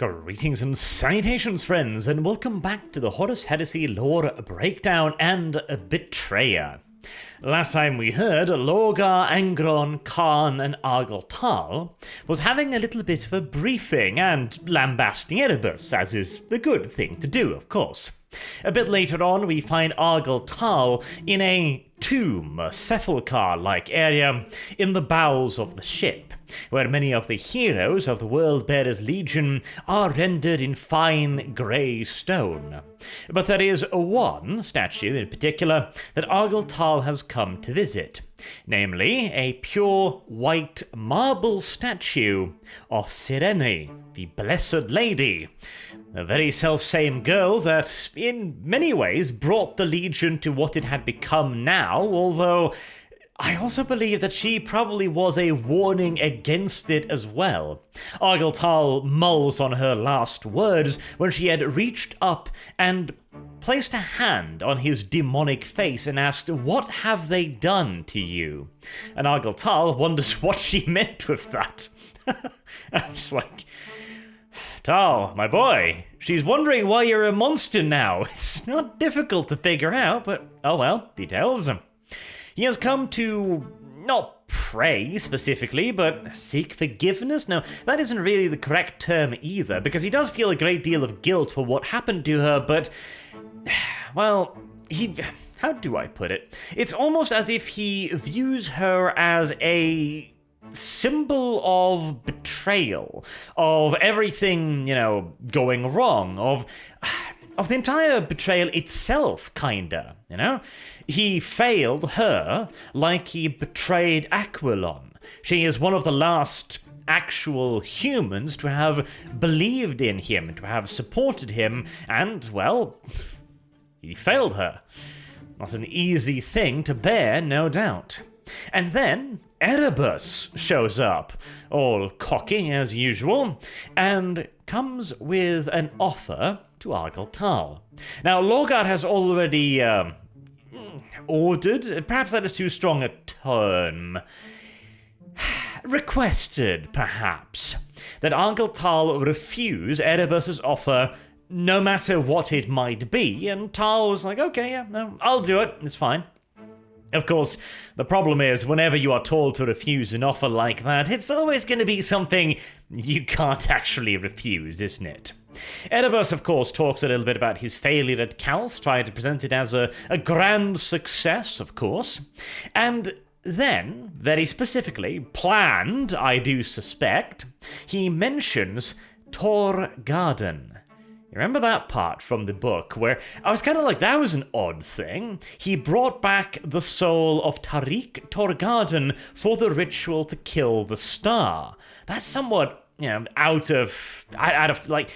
Greetings and salutations, friends, and welcome back to the Horus Heresy lore breakdown and betrayer. Last time we heard, Lorgar, Angron, Khan, and Argel Tal was having a little bit of a briefing and lambasting Erebus, as is the good thing to do, of course. A bit later on, we find Argel Tal in a tomb, a sepulchre-like area in the bowels of the ship, where many of the heroes of the World-Bearers Legion are rendered in fine grey stone. But there is one statue in particular that Argel Tal has come to visit, namely a pure white marble statue of Cereni, the Blessed Lady, the very self-same girl that, in many ways, brought the Legion to what it had become now, although I also believe that she probably was a warning against it as well. Argel Tal mulls on her last words when she had reached up and placed a hand on his demonic face and asked, "What have they done to you?" And Argel Tal wonders what she meant with that. I'm just like, Tal, my boy, she's wondering why you're a monster now. It's not difficult to figure out, but oh well, details. He has come to not pray specifically, but seek forgiveness? No, that isn't really the correct term either, because he does feel a great deal of guilt for what happened to her, but, well, how do I put it? It's almost as if he views her as a symbol of betrayal, of everything, going wrong, of the entire betrayal itself, kinda, He failed her like he betrayed Aquilon. She is one of the last actual humans to have believed in him, to have supported him, and, well, he failed her. Not an easy thing to bear, no doubt. And then Erebus shows up, all cocky as usual, and comes with an offer to Argel Tal. Now, Lorgar has already ordered, perhaps that is too strong a term, requested, perhaps, that Argel Tal refuse Erebus's offer no matter what it might be, and Tal was like, okay, yeah, no, I'll do it, it's fine. Of course, the problem is, whenever you are told to refuse an offer like that, it's always going to be something you can't actually refuse, isn't it? Erebus, of course, talks a little bit about his failure at Calth, trying to present it as a grand success, of course. And then, very specifically, planned, I do suspect, he mentions Torgarden. You remember that part from the book where I was kind of like, that was an odd thing. He brought back the soul of Tariq Torgarden for the ritual to kill the star. That's somewhat, out of, like,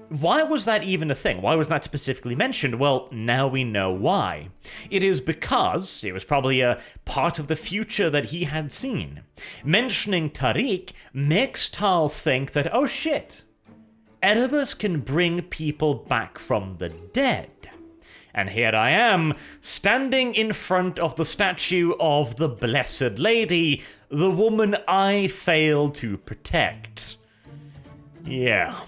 why was that even a thing? Why was that specifically mentioned? Well, now we know why. It is because it was probably a part of the future that he had seen. Mentioning Tariq makes Tal think that, oh shit, Erebus can bring people back from the dead. And here I am, standing in front of the statue of the Blessed Lady, the woman I failed to protect. Yeah.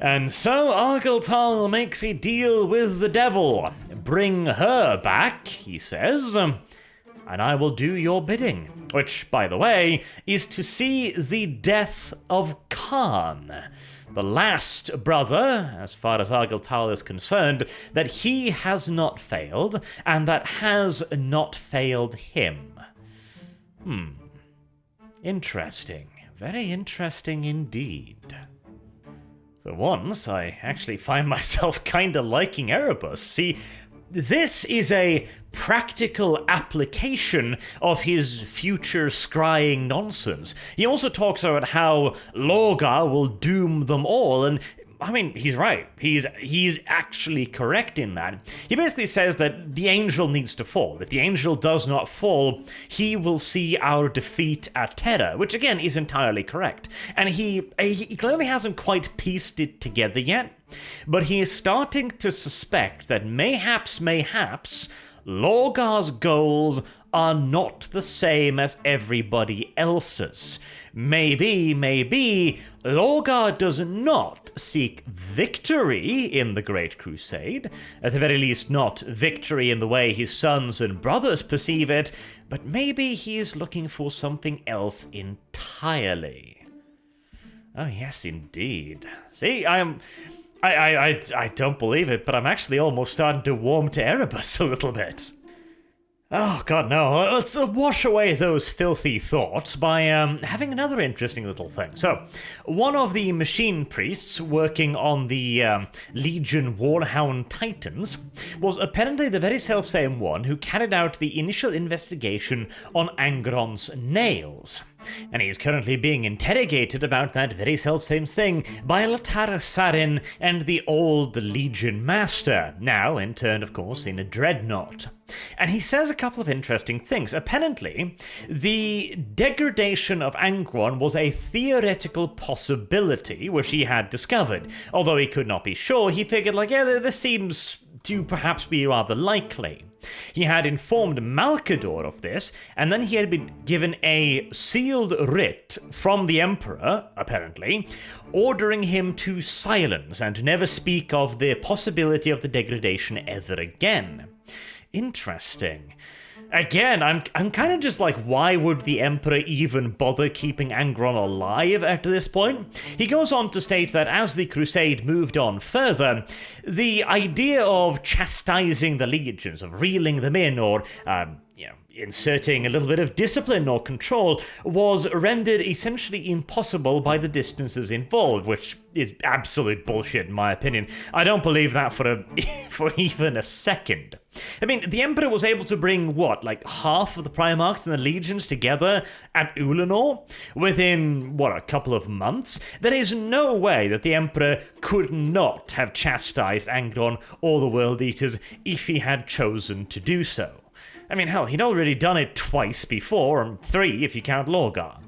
And so Argel Tal makes a deal with the devil. Bring her back, he says, and I will do your bidding. Which, by the way, is to see the death of Khan, the last brother, as far as Argel Tal is concerned, that he has not failed, and that has not failed him. Interesting. Very interesting indeed. For once, I actually find myself kinda liking Erebus. See, this is a practical application of his future scrying nonsense. He also talks about how Lorgar will doom them all, and I mean, he's right. He's actually correct in that. He basically says that the angel needs to fall. If the angel does not fall, he will see our defeat at Terra, which again is entirely correct. And he clearly hasn't quite pieced it together yet, but he is starting to suspect that mayhaps, Lorgar's goals are not the same as everybody else's. Maybe Lorgar does not seek victory in the Great Crusade, at the very least not victory in the way his sons and brothers perceive it, but maybe he is looking for something else entirely. Oh yes, indeed. See, I don't believe it, but I'm actually almost starting to warm to Erebus a little bit. Oh god, no. Let's wash away those filthy thoughts by having another interesting little thing. So, one of the machine priests working on the Legion Warhound Titans was apparently the very selfsame one who carried out the initial investigation on Angron's nails. And he's currently being interrogated about that very selfsame thing by Lotara Sarin and the old Legion Master, now in turn, of course, in a dreadnought. And he says a couple of interesting things. Apparently, the degradation of Angron was a theoretical possibility which he had discovered. Although he could not be sure, he figured, like, yeah, this seems to perhaps be rather likely. He had informed Malcador of this, and then he had been given a sealed writ from the Emperor, apparently, ordering him to silence and to never speak of the possibility of the degradation ever again. Interesting. Again, I'm kind of just like, why would the Emperor even bother keeping Angron alive at this point? He goes on to state that as the Crusade moved on further, the idea of chastising the legions, of reeling them in, or, inserting a little bit of discipline or control was rendered essentially impossible by the distances involved, which is absolute bullshit in my opinion. I don't believe that for even a second. I mean, the Emperor was able to bring, half of the Primarchs and the legions together at Ulanor within, a couple of months? There is no way that the Emperor could not have chastised Angron or the World Eaters if he had chosen to do so. I mean, hell, he'd already done it twice before, and 3 if you count Lorgar.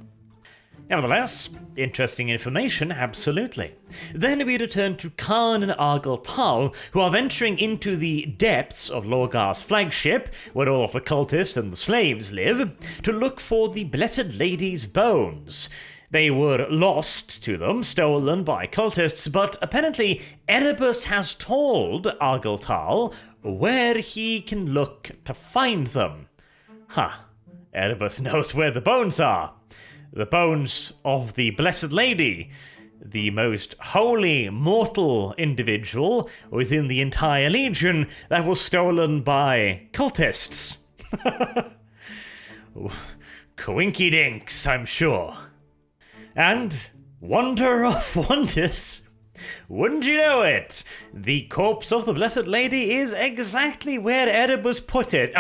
Nevertheless, interesting information, absolutely. Then we return to Khan and Argel Tal, who are venturing into the depths of Lorgar's flagship, where all of the cultists and the slaves live, to look for the Blessed Lady's bones. They were lost to them, stolen by cultists, but apparently Erebus has told Argel Tal where he can look to find them. Erebus knows where the bones are. The bones of the Blessed Lady, the most holy mortal individual within the entire Legion that was stolen by cultists. Coinky dinks, I'm sure. And, wonder of wonders, wouldn't you know it, the corpse of the Blessed Lady is exactly where Erebus put it.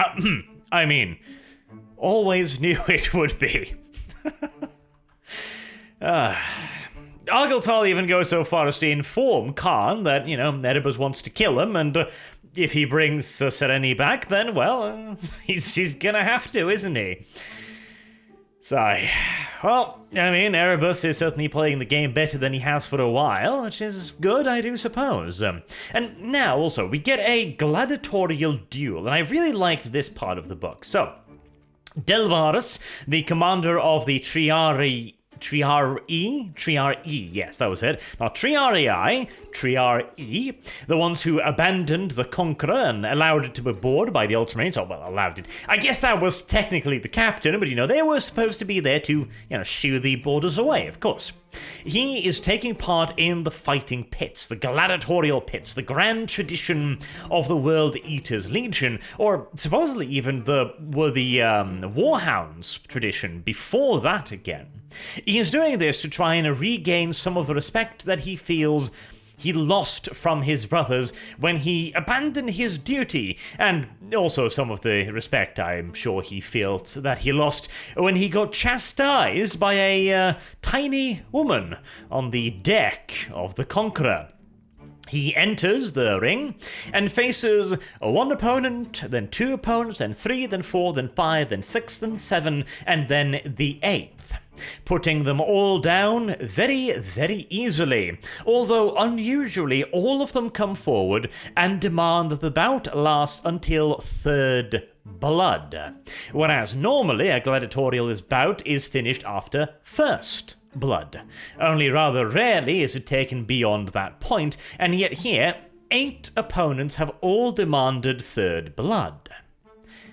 Always knew it would be. Argel Tal even goes so far as to inform Khan that, Erebus wants to kill him, and if he brings Cereni back, then, he's gonna have to, isn't he? Erebus is certainly playing the game better than he has for a while, which is good, I do suppose. And now, also, we get a gladiatorial duel, and I really liked this part of the book. So, Delvarus, the commander of the Triarii, yes, that was it. Not Triarii, the ones who abandoned the Conqueror and allowed it to be boarded by the Ultramarines. Allowed it. I guess that was technically the captain, but they were supposed to be there to, shoo the boarders away, of course. He is taking part in the fighting pits, the gladiatorial pits, the grand tradition of the World Eaters Legion, or supposedly even the Warhounds tradition before that again. He is doing this to try and regain some of the respect that he feels he lost from his brothers when he abandoned his duty, and also some of the respect I'm sure he felt that he lost when he got chastised by a tiny woman on the deck of the Conqueror. He enters the ring and faces one opponent, then 2 opponents, then 3, then 4, then 5, then 6, then 7, and then the 8th. Putting them all down very, very easily, although unusually all of them come forward and demand that the bout last until 3rd blood, whereas normally a gladiatorial bout is finished after first blood. Only rather rarely is it taken beyond that point, and yet here, 8 opponents have all demanded third blood.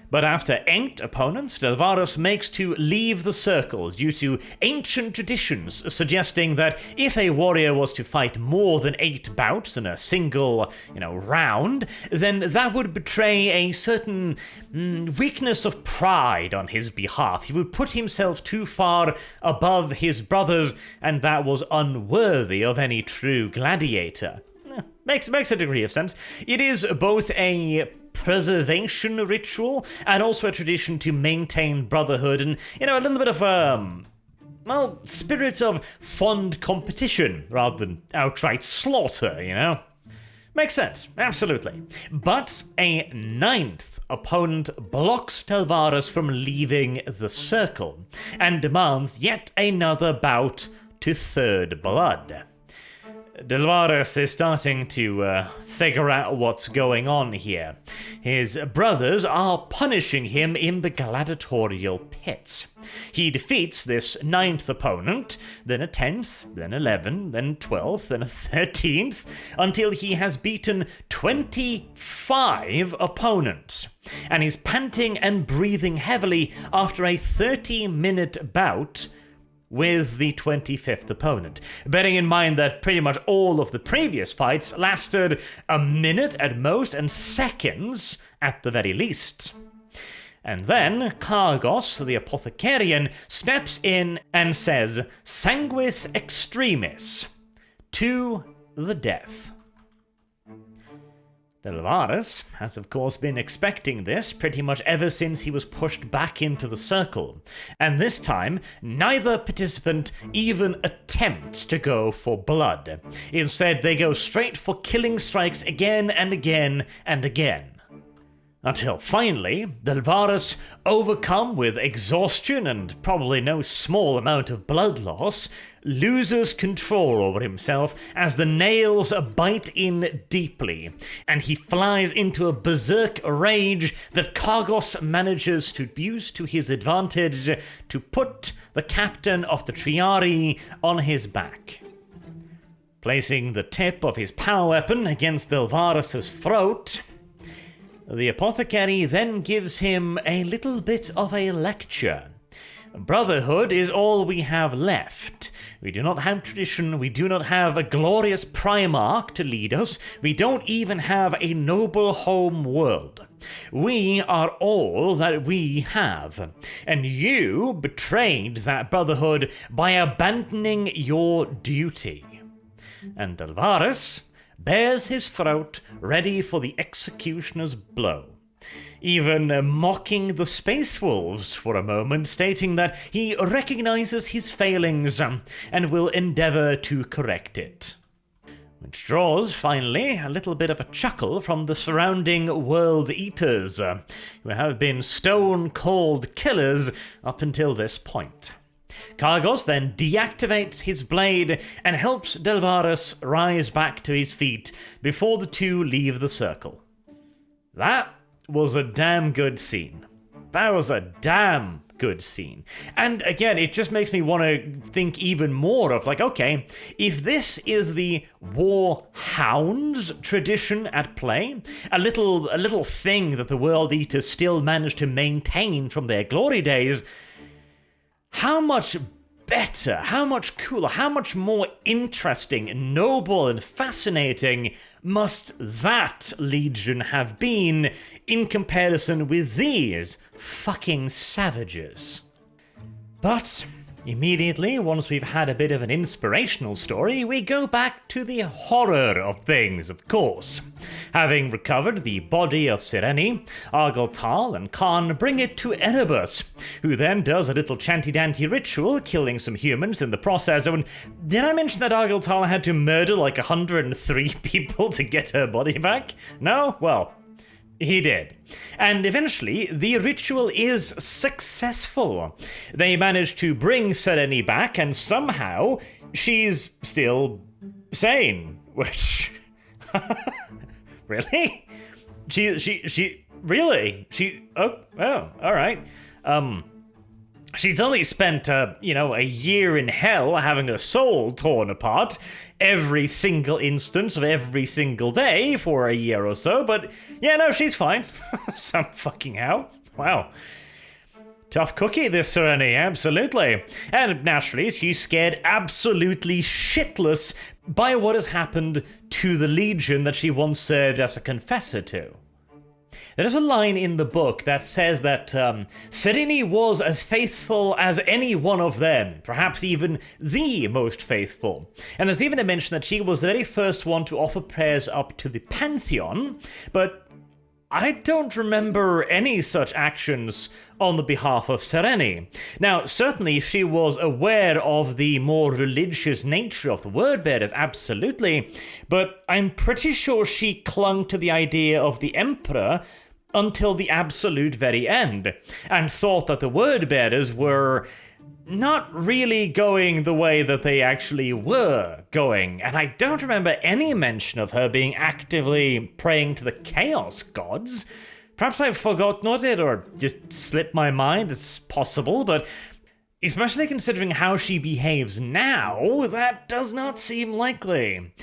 But after 8 opponents, Delvarus makes to leave the circles due to ancient traditions suggesting that if a warrior was to fight more than 8 bouts in a single, round, then that would betray a certain weakness of pride on his behalf. He would put himself too far above his brothers, and that was unworthy of any true gladiator. Makes a degree of sense. It is both a preservation ritual and also a tradition to maintain brotherhood and, a little bit of, spirit of fond competition rather than outright slaughter, Makes sense, absolutely. But a 9th opponent blocks Delvarus from leaving the circle and demands yet another bout to third blood. Delvarus is starting to figure out what's going on here. His brothers are punishing him in the gladiatorial pits. He defeats this 9th opponent, then a 10th, then 11th, then 12th, then a 13th, until he has beaten 25 opponents. And he's panting and breathing heavily after a 30-minute bout with the 25th opponent, bearing in mind that pretty much all of the previous fights lasted a minute at most and seconds at the very least. And then Kargos, the apothecarian, steps in and says, "Sanguis extremis," to the death. Delvarus has of course been expecting this pretty much ever since he was pushed back into the circle, and this time neither participant even attempts to go for blood. Instead they go straight for killing strikes again and again and again. Until finally, Delvarus, overcome with exhaustion and probably no small amount of blood loss, loses control over himself as the nails bite in deeply, and he flies into a berserk rage that Kargos manages to use to his advantage to put the captain of the Triarii on his back. Placing the tip of his power weapon against Delvarus's throat, the apothecary then gives him a little bit of a lecture. Brotherhood is all we have left. We do not have tradition, we do not have a glorious Primarch to lead us, we don't even have a noble home world. We are all that we have, and you betrayed that brotherhood by abandoning your duty. And Delvarus bares his throat, ready for the executioner's blow, even mocking the Space Wolves for a moment, stating that he recognizes his failings and will endeavor to correct it. Which draws, finally, a little bit of a chuckle from the surrounding World Eaters, who have been stone-cold killers up until this point. Kargos then deactivates his blade and helps Delvarus rise back to his feet before the two leave the circle. That was a damn good scene. That was a damn good scene. And again, it just makes me want to think even more of okay, if this is the war hounds tradition at play, a little thing that the World Eaters still managed to maintain from their glory days, how much better, how much cooler, how much more interesting, noble, and fascinating must that legion have been in comparison with these fucking savages? But immediately, once we've had a bit of an inspirational story, we go back to the horror of things, of course. Having recovered the body of Cereni, Argel Tal and Khan bring it to Erebus, who then does a little chanty-danty ritual, killing some humans in the process. And did I mention that Argel Tal had to murder 103 people to get her body back? No? Well, he did. And eventually, the ritual is successful. They manage to bring Cereni back, and somehow she's still sane. Which... really? Really? Oh, all right. She's only spent, a year in hell having her soul torn apart every single instance of every single day for a year or so, but yeah, no, she's fine. Some fucking how. Wow. Tough cookie, this Cereni, absolutely. And naturally, she's scared absolutely shitless by what has happened to the Legion that she once served as a confessor to. There is a line in the book that says that Cereni was as faithful as any one of them, perhaps even the most faithful. And there's even a mention that she was the very first one to offer prayers up to the Pantheon, but I don't remember any such actions on the behalf of Cereni. Now, certainly she was aware of the more religious nature of the word-bearers, absolutely, but I'm pretty sure she clung to the idea of the Emperor until the absolute very end, and thought that the word-bearers were not really going the way that they actually were going, and I don't remember any mention of her being actively praying to the Chaos Gods. Perhaps I've forgotten it, or just slipped my mind, it's possible, but especially considering how she behaves now, that does not seem likely.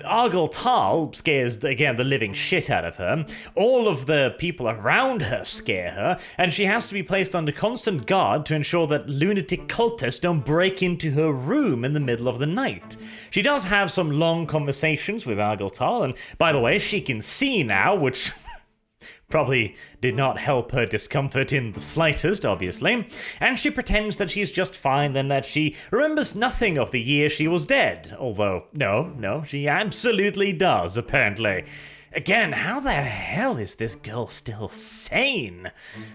Argel Tal scares, again, the living shit out of her. All of the people around her scare her, and she has to be placed under constant guard to ensure that lunatic cultists don't break into her room in the middle of the night. She does have some long conversations with Argel Tal, and by the way, she can see now, which probably did not help her discomfort in the slightest, obviously, and she pretends that she's just fine and that she remembers nothing of the year she was dead, although, no, she absolutely does, apparently. Again, how the hell is this girl still sane?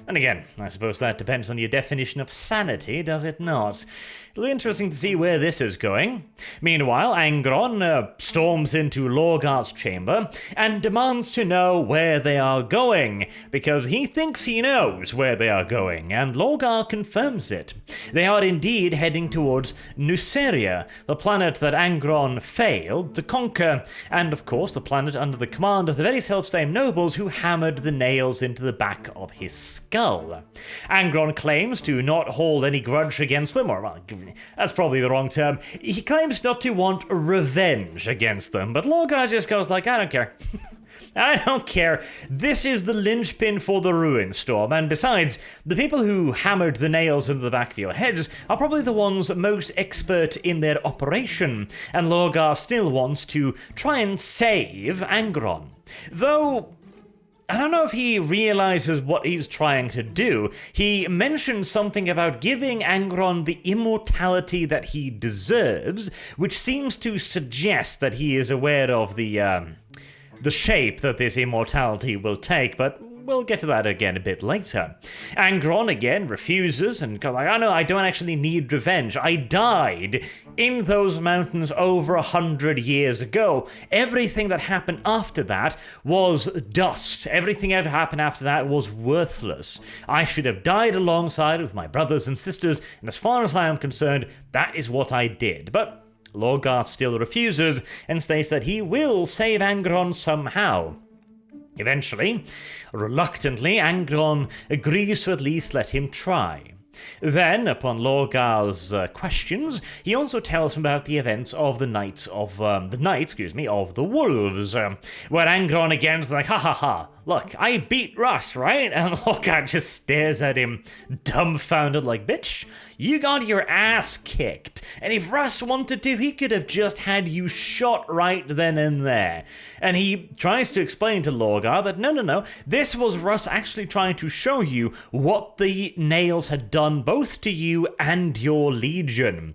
And again, I suppose that depends on your definition of sanity, does it not? It'll be interesting to see where this is going. Meanwhile, Angron storms into Lorgar's chamber and demands to know where they are going, because he thinks he knows where they are going, and Lorgar confirms it. They are indeed heading towards Nuceria, the planet that Angron failed to conquer, and of course the planet under the command of the very self-same nobles who hammered the nails into the back of his skull. Angron claims to not hold any grudge against them, or well, that's probably the wrong term. He claims not to want revenge against them, but Lorgar just goes like, I don't care. I don't care. This is the linchpin for the Ruin Storm, and besides, the people who hammered the nails into the back of your heads are probably the ones most expert in their operation, and Lorgar still wants to try and save Angron. Though I don't know if he realizes what he's trying to do. He mentions something about giving Angron the immortality that he deserves, which seems to suggest that he is aware of the shape that this immortality will take, but we'll get to that again a bit later. Angron again refuses and goes like, oh no, I don't actually need revenge. I died in those mountains over 100 years ago. Everything that happened after that was dust. Everything that happened after that was worthless. I should have died alongside with my brothers and sisters, and as far as I am concerned, that is what I did. But Lorgar still refuses and states that he will save Angron somehow. Eventually, reluctantly, Angron agrees to at least let him try. Then, upon Lorgar's questions, he also tells him about the events of the Night of the Wolves, where Angron again is like, ha ha ha, look, I beat Russ, right? And Lorgar just stares at him, dumbfounded, like, bitch, you got your ass kicked. And if Russ wanted to, he could have just had you shot right then and there. And he tries to explain to Lorgar that no, this was Russ actually trying to show you what the nails had done both to you and your legion.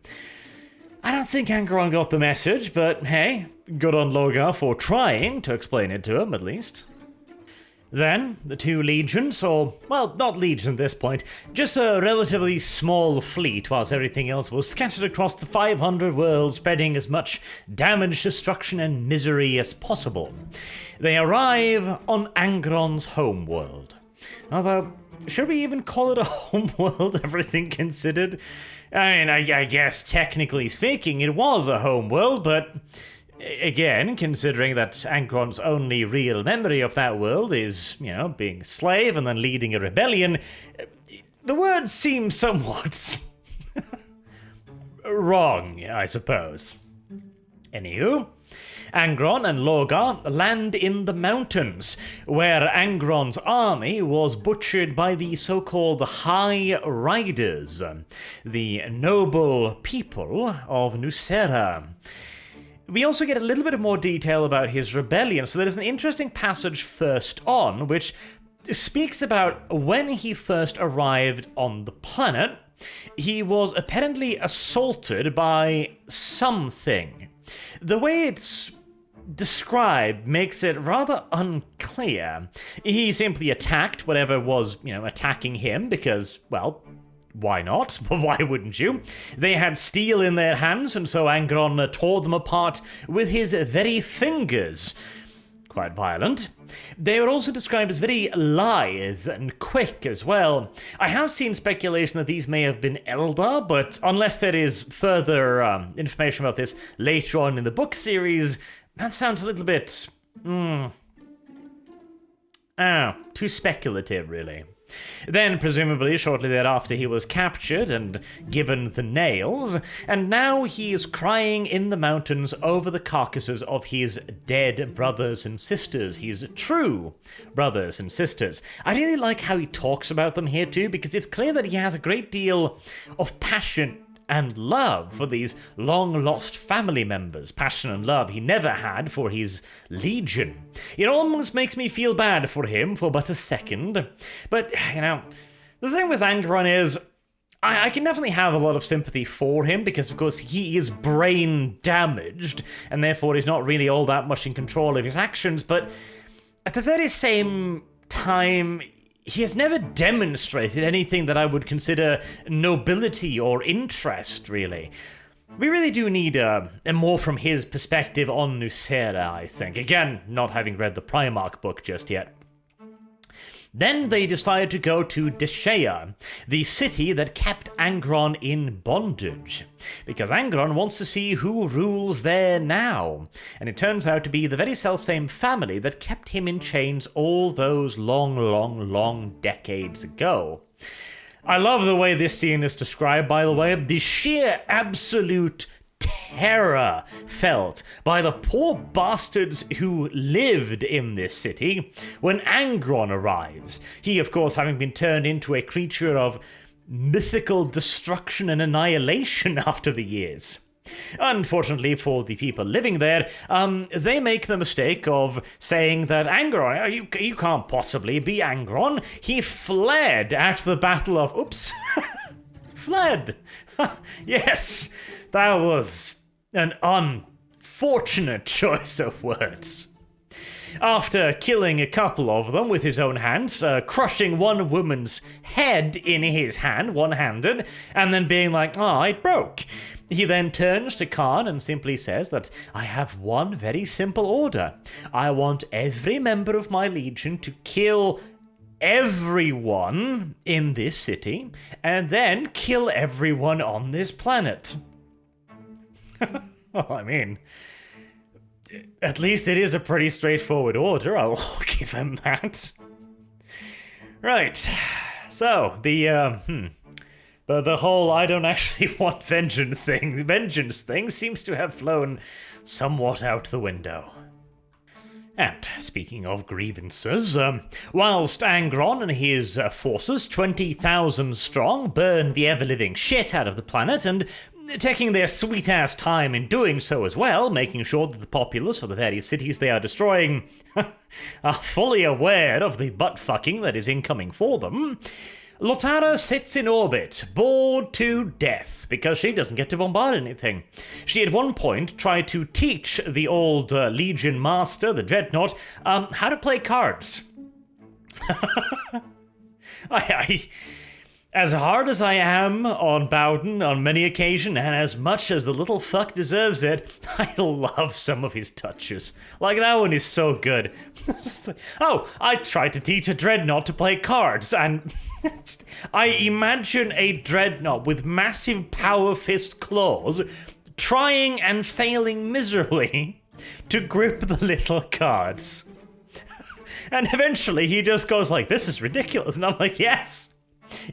I don't think Angron got the message, but hey, good on Lorgar for trying to explain it to him, at least. Then, the two legions, or, well, not legions at this point, just a relatively small fleet whilst everything else was scattered across the 500 worlds, spreading as much damage, destruction, and misery as possible. They arrive on Angron's homeworld. Although, should we even call it a homeworld, everything considered? I mean, I guess, technically speaking, it was a homeworld, but Again, considering that Angron's only real memory of that world is, being a slave and then leading a rebellion, the words seem somewhat wrong, I suppose. Anywho, Angron and Logar land in the mountains, where Angron's army was butchered by the so-called High Riders, the noble people of Nuceria. We also get a little bit more detail about his rebellion, so there's an interesting passage first on, which speaks about when he first arrived on the planet. He was apparently assaulted by something. The way it's described makes it rather unclear. He simply attacked whatever was, attacking him because, well, why not? Why wouldn't you? They had steel in their hands, and so Angron tore them apart with his very fingers. Quite violent. They were also described as very lithe and quick as well. I have seen speculation that these may have been Eldar, but unless there is further information about this later on in the book series, that sounds a little bit... too speculative, really. Then, presumably, shortly thereafter, he was captured and given the nails, and now he is crying in the mountains over the carcasses of his dead brothers and sisters, his true brothers and sisters. I really like how he talks about them here, too, because it's clear that he has a great deal of passion and love for these long-lost family members. Passion and love he never had for his legion. It almost makes me feel bad for him for but a second. But, the thing with Angron is, I can definitely have a lot of sympathy for him because, of course, he is brain damaged, and therefore he's not really all that much in control of his actions, but at the very same time, he has never demonstrated anything that I would consider nobility or interest, really. We really do need a more from his perspective on Nuceria, I think. Again, not having read the Primarch book just yet. Then they decided to go to Desh'ea, the city that kept Angron in bondage, because Angron wants to see who rules there now, and it turns out to be the very selfsame family that kept him in chains all those long decades ago. I love the way this scene is described, by the way. The sheer absolute terror felt by the poor bastards who lived in this city when Angron arrives. He, of course, having been turned into a creature of mythical destruction and annihilation after the years. Unfortunately for the people living there, they make the mistake of saying that Angron, you can't possibly be Angron. He fled at the Battle of... Oops. Fled. Yes, that was an unfortunate choice of words. After killing a couple of them with his own hands, crushing one woman's head in his hand, one-handed, and then being like, it broke. He then turns to Khan and simply says that I have one very simple order. I want every member of my legion to kill everyone in this city, and then kill everyone on this planet. Well, I mean, at least it is a pretty straightforward order, I'll give him that. Right, so, the whole I don't actually want vengeance thing seems to have flown somewhat out the window. And speaking of grievances, whilst Angron and his forces, 20,000 strong, burn the ever-living shit out of the planet, and taking their sweet-ass time in doing so as well, making sure that the populace of the various cities they are destroying are fully aware of the butt-fucking that is incoming for them, Lotara sits in orbit, bored to death, because she doesn't get to bombard anything. She at one point tried to teach the old Legion Master, the Dreadnought, how to play cards. As hard as I am on Bowden on many occasions, and as much as the little fuck deserves it, I love some of his touches. Like, that one is so good. I tried to teach a Dreadnought to play cards, and I imagine a Dreadnought with massive power fist claws trying and failing miserably to grip the little cards. And eventually he just goes like, this is ridiculous. And I'm like, yes,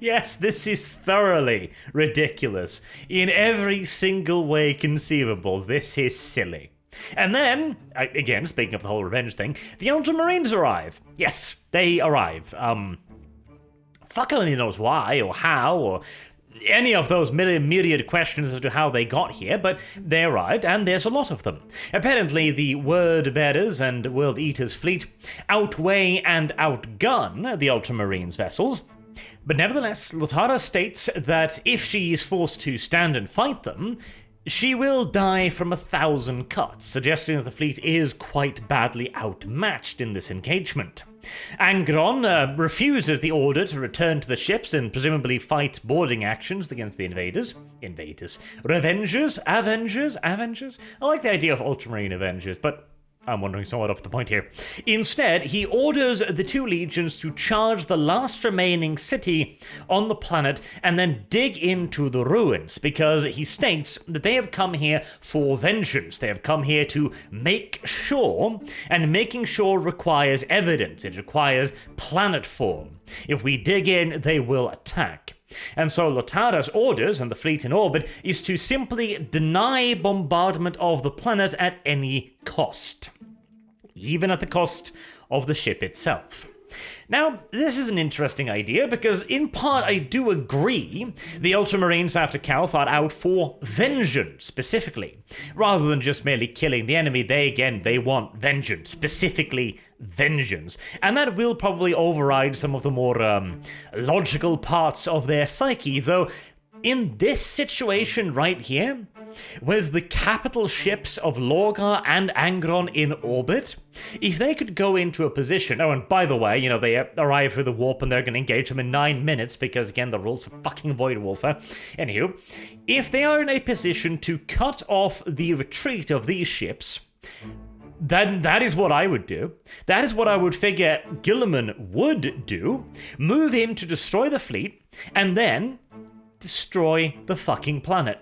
this is thoroughly ridiculous. In every single way conceivable, this is silly. And then, again, speaking of the whole revenge thing, the Ultramarines arrive. Yes, they arrive. Fuck only knows why or how or any of those myriad questions as to how they got here, but they arrived, and there's a lot of them. Apparently, the Word Bearers and World Eaters fleet outweigh and outgun the Ultramarines' vessels. But nevertheless, Lotara states that if she is forced to stand and fight them, she will die from 1,000 cuts, suggesting that the fleet is quite badly outmatched in this engagement. Angron refuses the order to return to the ships and presumably fight boarding actions against the Avengers. Avengers? I like the idea of Ultramarine Avengers, but I'm wondering somewhat off the point here. Instead, he orders the two legions to charge the last remaining city on the planet and then dig into the ruins, because he states that they have come here for vengeance. They have come here to make sure, and making sure requires evidence. It requires planetfall. If we dig in, they will attack. And so Lotara's orders, and the fleet in orbit, is to simply deny bombardment of the planet at any cost. Even at the cost of the ship itself. Now, this is an interesting idea because, in part, I do agree the Ultramarines after Cal thought out for vengeance, specifically. Rather than just merely killing the enemy, they want vengeance, specifically vengeance. And that will probably override some of the more logical parts of their psyche, though in this situation right here, with the capital ships of Lorgar and Angron in orbit, if they could go into a position, oh, and by the way, you know, they arrive through the warp and they're going to engage them in 9 minutes because, again, the rules of fucking Void Warfare. Anywho, if they are in a position to cut off the retreat of these ships, then that is what I would do. That is what I would figure Guilliman would do. Move in to destroy the fleet, and then destroy the fucking planet.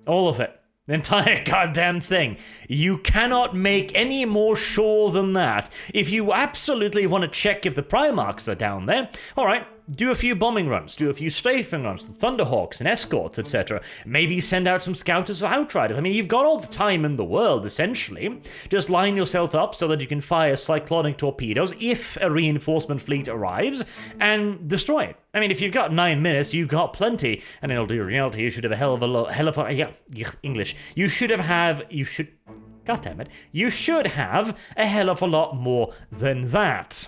All of it. The entire goddamn thing. You cannot make any more sure than that. If you absolutely want to check if the Primarchs are down there, alright, do a few bombing runs, do a few strafing runs, the Thunderhawks and escorts, etc. Maybe send out some scouters or outriders. I mean, you've got all the time in the world, essentially. Just line yourself up so that you can fire cyclonic torpedoes if a reinforcement fleet arrives, and destroy it. I mean, if you've got 9 minutes, you've got plenty. And in all due reality, you should have a hell of a English. You should have a hell of a lot more than that.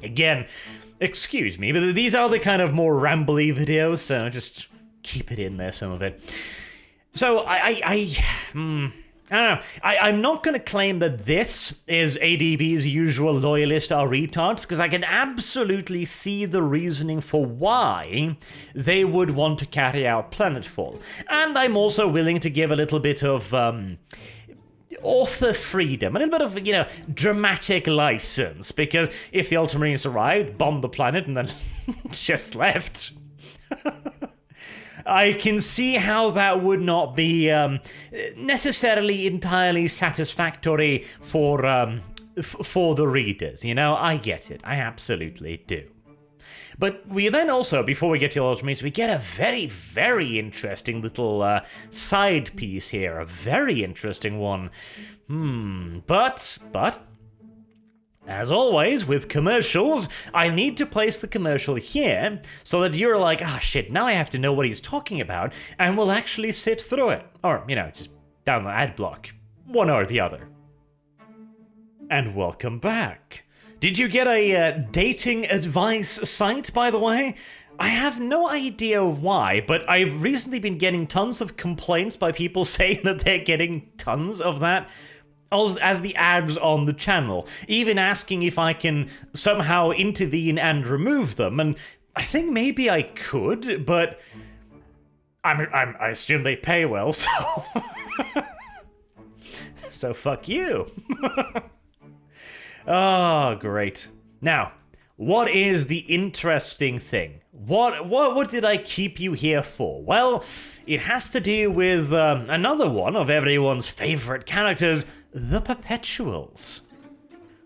Again, excuse me, but these are the kind of more rambly videos, so just keep it in there, some of it. So, I don't know. I'm not going to claim that this is ADB's usual loyalist are retards, because I can absolutely see the reasoning for why they would want to carry out planetfall. And I'm also willing to give a little bit of author freedom, a little bit of, you know, dramatic license, because if the Ultramarines arrived, bombed the planet, and then just left, I can see how that would not be necessarily entirely satisfactory for the readers, you know? I get it. I absolutely do. But we then also, before we get to Ultramarines, we get a very, very interesting little side piece here. A very interesting one. But, as always, with commercials, I need to place the commercial here so that you're like, ah, shit, now I have to know what he's talking about, and we'll actually sit through it. Or, you know, just down the ad block. One or the other. And welcome back. Did you get a dating advice site, by the way? I have no idea why, but I've recently been getting tons of complaints by people saying that they're getting tons of that as the ads on the channel, even asking if I can somehow intervene and remove them, and I think maybe I could, but I assume they pay well, so so fuck you. Oh, great. Now, what is the interesting thing? What did I keep you here for? Well, it has to do with another one of everyone's favorite characters, the Perpetuals.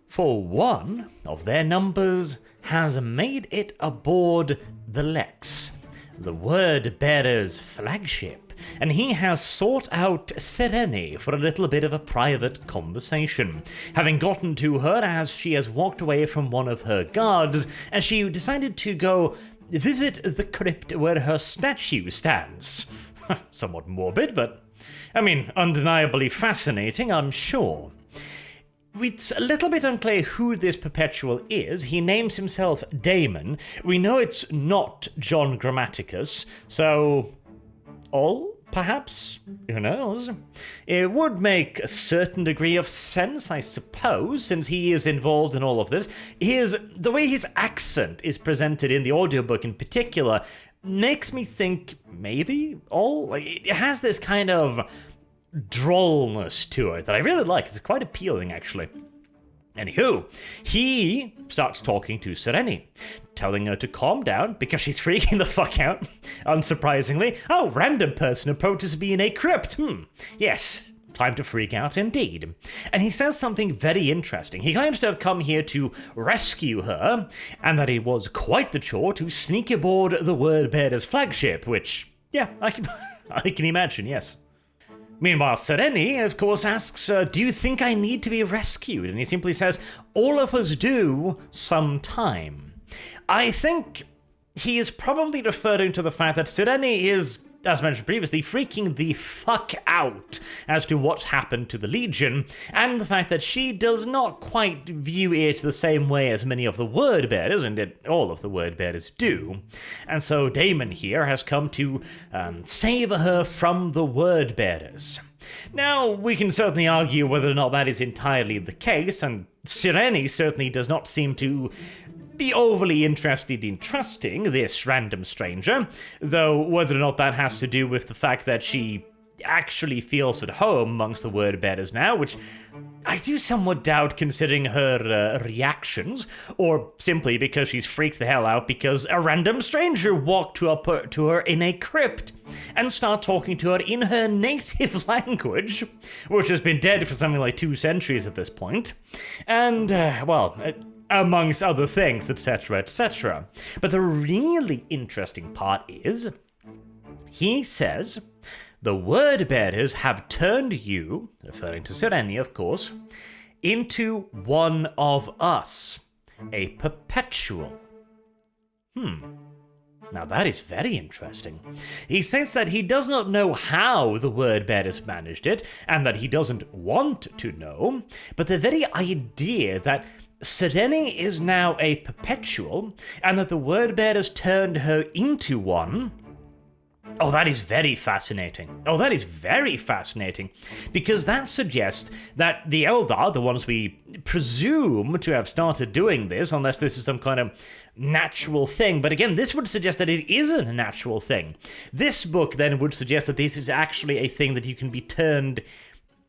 For one of their numbers has made it aboard the Lex, the Word-Bearer's flagship, and he has sought out Cereni for a little bit of a private conversation, having gotten to her as she has walked away from one of her guards, and she decided to go visit the crypt where her statue stands. Somewhat morbid, but, undeniably fascinating, I'm sure. It's a little bit unclear who this Perpetual is. He names himself Damon. We know it's not John Grammaticus, so... perhaps? Who knows? It would make a certain degree of sense, I suppose, since he is involved in all of this. The way his accent is presented in the audiobook in particular makes me think maybe it has this kind of drollness to it that I really like. It's quite appealing, actually. Anywho, he starts talking to Cereni, telling her to calm down because she's freaking the fuck out, unsurprisingly. Oh, random person approaches me in a crypt. Yes, time to freak out indeed. And he says something very interesting. He claims to have come here to rescue her, and that it was quite the chore to sneak aboard the Word-Bearer's flagship, which, yeah, I can imagine, yes. Meanwhile, Cereni, of course, asks, do you think I need to be rescued? And he simply says, all of us do sometime. I think he is probably referring to the fact that Cereni is, as mentioned previously, freaking the fuck out as to what's happened to the Legion, and the fact that she does not quite view it the same way as many of the Word-Bearers, and all of the Word-Bearers do. And so Damon here has come to save her from the Word-Bearers. Now, we can certainly argue whether or not that is entirely the case, and Cereni certainly does not seem to be overly interested in trusting this random stranger, though whether or not that has to do with the fact that she actually feels at home amongst the Word-Bearers now, which I do somewhat doubt considering her reactions, or simply because she's freaked the hell out because a random stranger walked to her in a crypt and started talking to her in her native language, which has been dead for something like 2 centuries at this point, and, amongst other things, etc., etc. But the really interesting part is, he says, the Word-Bearers have turned you, referring to Cereni, of course, into one of us, a perpetual. Now that is very interesting. He says that he does not know how the Word-Bearers managed it, and that he doesn't want to know, but the very idea that Cereni is now a perpetual, and that the Word-Bearers turned her into one. Oh, that is very fascinating. Because that suggests that the Eldar, the ones we presume to have started doing this, unless this is some kind of natural thing, but again, this would suggest that it isn't a natural thing. This book then would suggest that this is actually a thing that you can be turned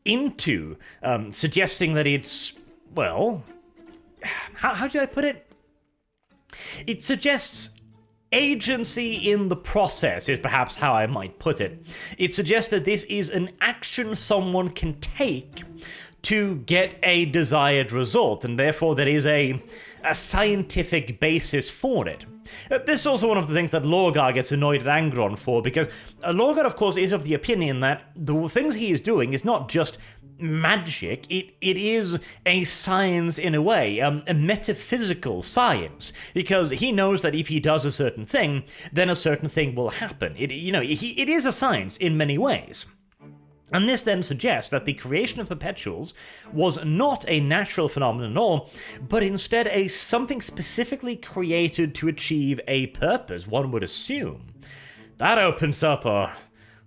into, suggesting that it's, well, how do I put it? It suggests agency in the process, is perhaps how I might put it. It suggests that this is an action someone can take to get a desired result, and therefore there is a scientific basis for it. This is also one of the things that Lorgar gets annoyed at Angron for, because Lorgar, of course, is of the opinion that the things he is doing is not just magic, it is a science in a way, a metaphysical science, because he knows that if he does a certain thing, then a certain thing will happen. It is a science in many ways. And this then suggests that the creation of perpetuals was not a natural phenomenon at all, but instead something specifically created to achieve a purpose, one would assume. That opens up a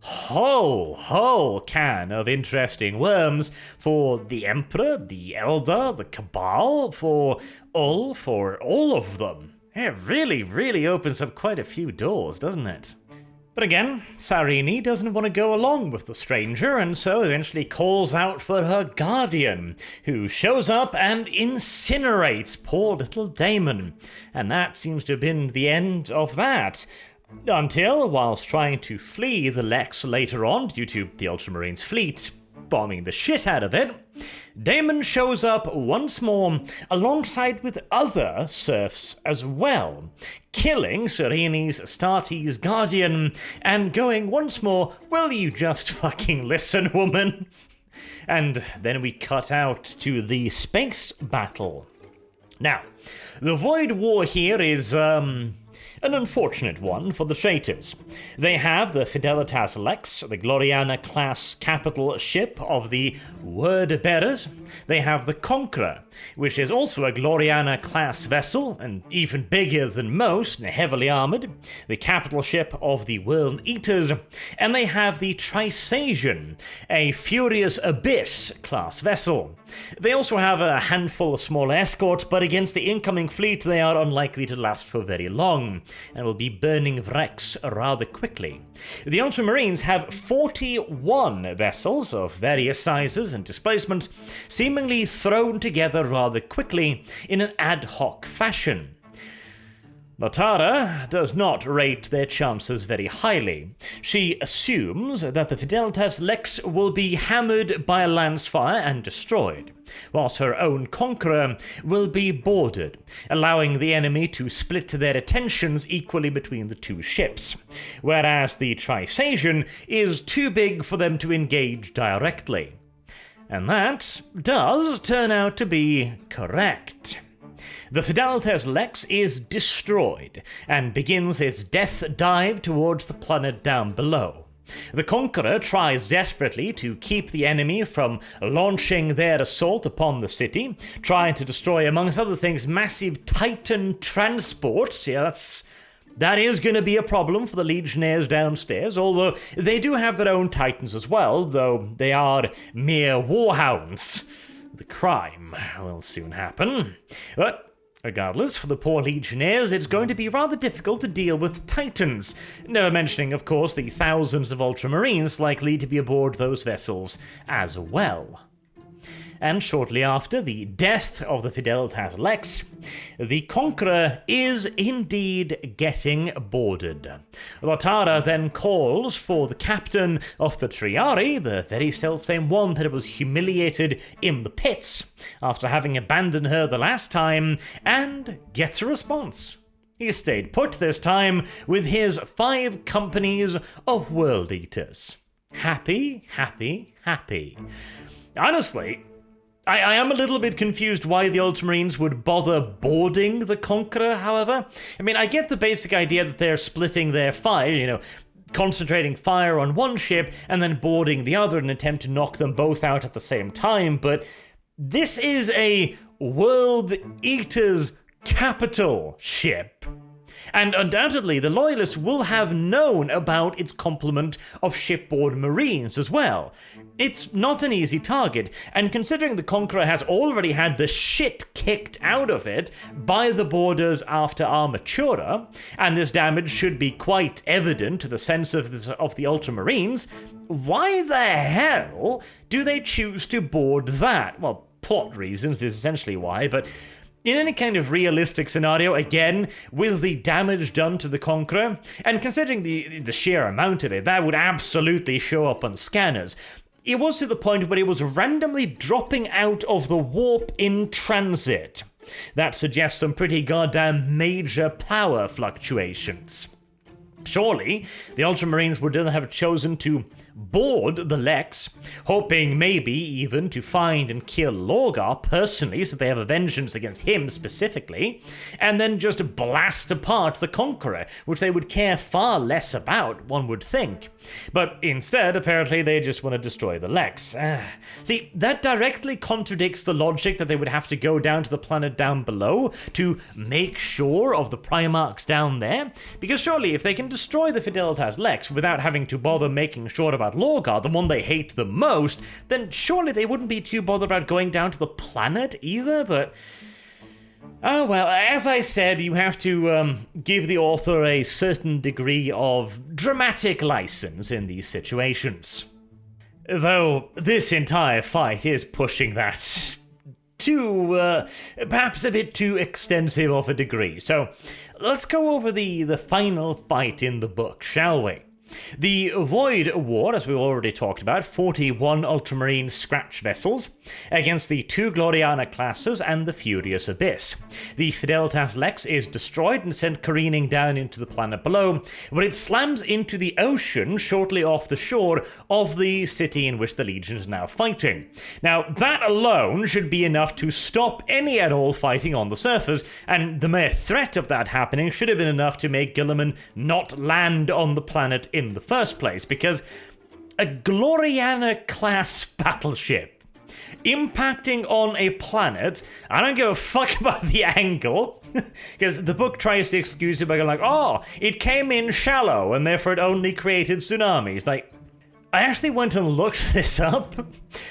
whole can of interesting worms for the Emperor, the Eldar, the Cabal, for all of them. It really, really opens up quite a few doors, doesn't it? But again, Cereni doesn't want to go along with the stranger, and so eventually calls out for her guardian, who shows up and incinerates poor little Damon. And that seems to have been the end of that. Until, whilst trying to flee the Lex later on due to the Ultramarines' fleet bombing the shit out of it, Daemon shows up once more alongside with other serfs as well, killing Cereni's Astartes guardian and going once more, "Will you just fucking listen, woman?" And then we cut out to the space battle. Now, the Void War here is, an unfortunate one for the traitors. They have the Fidelitas Lex, the Gloriana-class capital ship of the Word Bearers. They have the Conqueror, which is also a Gloriana-class vessel, and even bigger than most, and heavily armored, the capital ship of the World Eaters. And they have the Trisagion, a Furious Abyss-class vessel. They also have a handful of small escorts, but against the incoming fleet they are unlikely to last for very long, and will be burning wrecks rather quickly. The Ultramarines have 41 vessels of various sizes and displacements, seemingly thrown together rather quickly in an ad hoc fashion. Lotara does not rate their chances very highly. She assumes that the Fidelitas Lex will be hammered by a lance fire and destroyed, whilst her own Conqueror will be boarded, allowing the enemy to split their attentions equally between the two ships, whereas the Trisagion is too big for them to engage directly. And that does turn out to be correct. The Fidelitas Lex is destroyed and begins its death dive towards the planet down below. The Conqueror tries desperately to keep the enemy from launching their assault upon the city, trying to destroy, amongst other things, massive Titan transports. Yeah, that is going to be a problem for the Legionnaires downstairs, although they do have their own Titans as well, though they are mere warhounds. The crime will soon happen. But regardless, for the poor Legionnaires, it's going to be rather difficult to deal with Titans, never mentioning, of course, the thousands of Ultramarines likely to be aboard those vessels as well. And shortly after the death of the Fidelitas Lex, the Conqueror is indeed getting boarded. Lotara then calls for the captain of the Triari, the very selfsame one that was humiliated in the pits after having abandoned her the last time, and gets a response. He stayed put this time with his 5 companies of World Eaters. Happy, happy, happy. Honestly, I am a little bit confused why the Ultramarines would bother boarding the Conqueror, however. I mean, I get the basic idea that they're splitting their fire, concentrating fire on one ship and then boarding the other in an attempt to knock them both out at the same time, but this is a World Eaters capital ship. And undoubtedly, the Loyalists will have known about its complement of shipboard Marines as well. It's not an easy target, and considering the Conqueror has already had the shit kicked out of it by the boarders after Armatura, and this damage should be quite evident to the sense of the Ultramarines, why the hell do they choose to board that? Well, plot reasons is essentially why, but in any kind of realistic scenario, again, with the damage done to the Conqueror, and considering the sheer amount of it, that would absolutely show up on scanners. It was to the point where it was randomly dropping out of the warp in transit. That suggests some pretty goddamn major power fluctuations. Surely, the Ultramarines would then have chosen to board the Lex, hoping maybe even to find and kill Lorgar personally so they have a vengeance against him specifically, and then just blast apart the Conqueror, which they would care far less about, one would think. But instead, apparently, they just want to destroy the Lex. See, that directly contradicts the logic that they would have to go down to the planet down below to make sure of the Primarchs down there, because surely if they can destroy the Fidelitas Lex without having to bother making sure about Lorgar, the one they hate the most, then surely they wouldn't be too bothered about going down to the planet either, but Oh, well, as I said, you have to give the author a certain degree of dramatic license in these situations. Though this entire fight is pushing that to perhaps a bit too extensive of a degree. So let's go over the final fight in the book, shall we? The Void War, as we already talked about, 41 Ultramarine Scratch vessels against the 2 Gloriana classes and the Furious Abyss. The Fidelitas Lex is destroyed and sent careening down into the planet below, where it slams into the ocean shortly off the shore of the city in which the Legion is now fighting. Now, that alone should be enough to stop any at all fighting on the surface, and the mere threat of that happening should have been enough to make Guilliman not land on the planet in the first place, because a Gloriana-class battleship impacting on a planet, I don't give a fuck about the angle, because the book tries to excuse it by going like, oh, it came in shallow, and therefore it only created tsunamis. Like, I actually went and looked this up.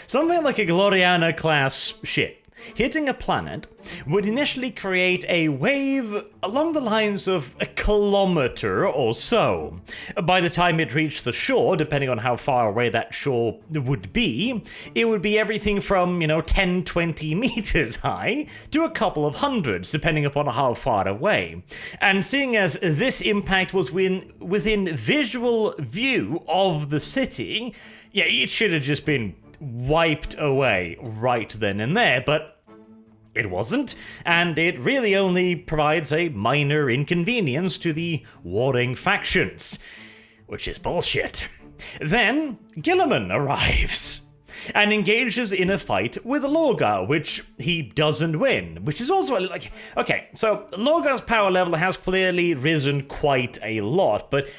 Something like a Gloriana-class ship hitting a planet would initially create a wave along the lines of a kilometer or so. By the time it reached the shore, depending on how far away that shore would be, it would be everything from, 10, 20 meters high to a couple of hundreds, depending upon how far away. And seeing as this impact was within visual view of the city, yeah, it should have just been wiped away right then and there, but it wasn't, and it really only provides a minor inconvenience to the warring factions, which is bullshit. Then Guilliman arrives and engages in a fight with Lorgar, which he doesn't win, which is also like, okay, so Lorgar's power level has clearly risen quite a lot, but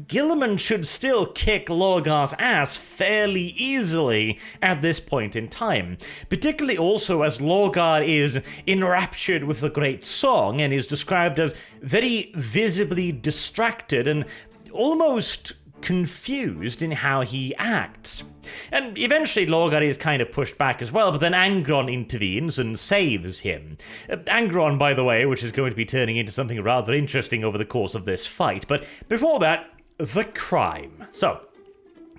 Guilliman should still kick Lorgar's ass fairly easily at this point in time, particularly also as Lorgar is enraptured with the great song and is described as very visibly distracted and almost confused in how he acts. And eventually Lorgar is kind of pushed back as well, but then Angron intervenes and saves him. Angron, by the way, which is going to be turning into something rather interesting over the course of this fight, but before that, the crime. So,